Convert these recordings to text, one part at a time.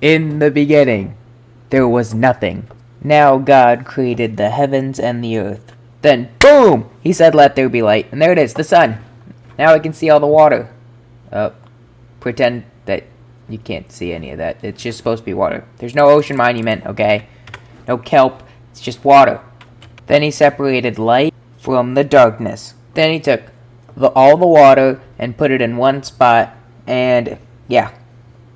In the beginning, there was nothing. Now God created the heavens and the earth. Then, boom! He said, let there be light. And there it is, the sun. Now I can see all the water. Pretend that you can't see any of that. It's just supposed to be water. There's no ocean monument, okay? No kelp. It's just water. Then he separated light from the darkness. Then he took all the water and put it in one spot. And, yeah,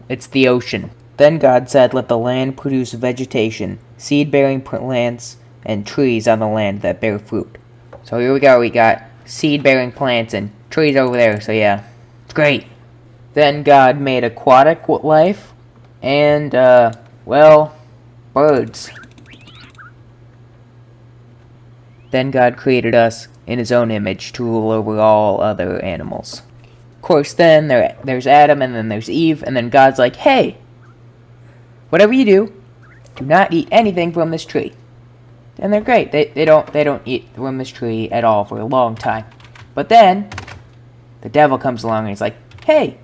it's the ocean. Then God said, let the land produce vegetation, seed-bearing plants, and trees on the land that bear fruit. So here we go. We got seed-bearing plants and trees over there. So yeah, it's great. Then God made aquatic life and, well, birds. Then God created us in his own image to rule over all other animals. Of course, then there's Adam, and then there's Eve, and then God's like, hey, whatever you do not eat anything from this tree. And they're great. They don't eat from this tree at all for a long time. But then the devil comes along and he's like, hey,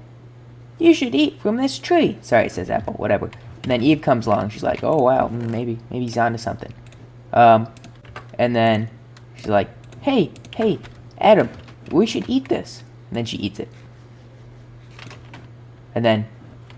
you should eat from this tree. Sorry, it says apple, whatever. And then Eve comes along. She's like, oh, wow, maybe he's onto something. And then she's like, hey, Adam, we should eat this. And then she eats it. And then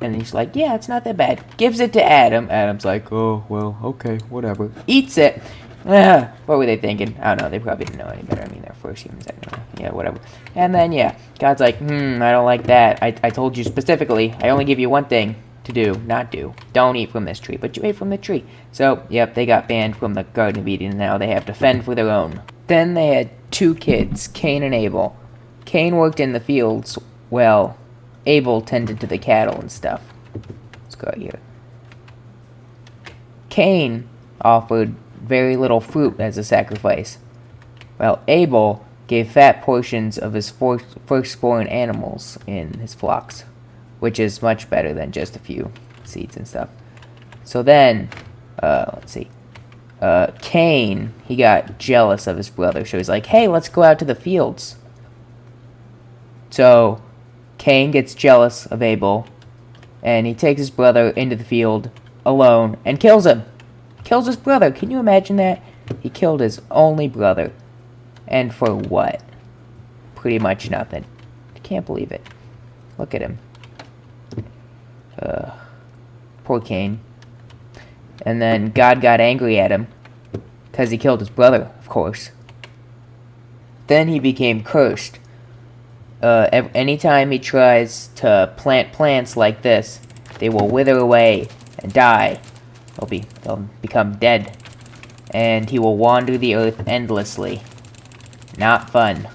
he's like, yeah, it's not that bad. Gives it to Adam. Adam's like, oh, well, okay, whatever. Eats it. What were they thinking? I don't know. They probably didn't know any better. I mean, they're first humans anyway. Yeah, whatever. And then, yeah, God's like, I don't like that. I told you specifically, I only give you one thing to do, not do. Don't eat from this tree, but you ate from the tree. So, yep, they got banned from the Garden of Eden, and now they have to fend for their own. Then they had two kids, Cain and Abel. Cain worked in the fields, well, Abel tended to the cattle and stuff. Let's go here. Cain offered very little fruit as a sacrifice, while Abel gave fat portions of his firstborn animals in his flocks, which is much better than just a few seeds and stuff. So then, let's see. Cain, he got jealous of his brother, so he's like, hey, let's go out to the fields. So Cain gets jealous of Abel, and he takes his brother into the field alone and kills him. Kills his brother. Can you imagine that? He killed his only brother. And for what? Pretty much nothing. I can't believe it. Look at him. Poor Cain. And then God got angry at him because he killed his brother, of course. Then he became cursed. Anytime he tries to plant plants like this, they will wither away and die. They'll become dead. And he will wander the earth endlessly. Not fun.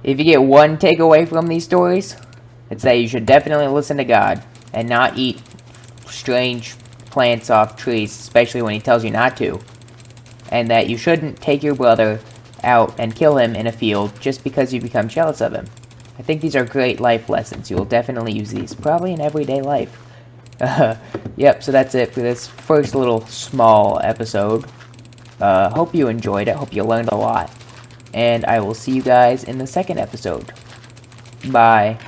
If you get one takeaway from these stories, it's that you should definitely listen to God and not eat strange plants off trees, especially when he tells you not to. And that you shouldn't take your brother out and kill him in a field just because you become jealous of him. I think these are great life lessons. You will definitely use these, probably in everyday life. Yep, so that's it for this first little small episode. Hope you enjoyed it. Hope you learned a lot. And I will see you guys in the second episode. Bye.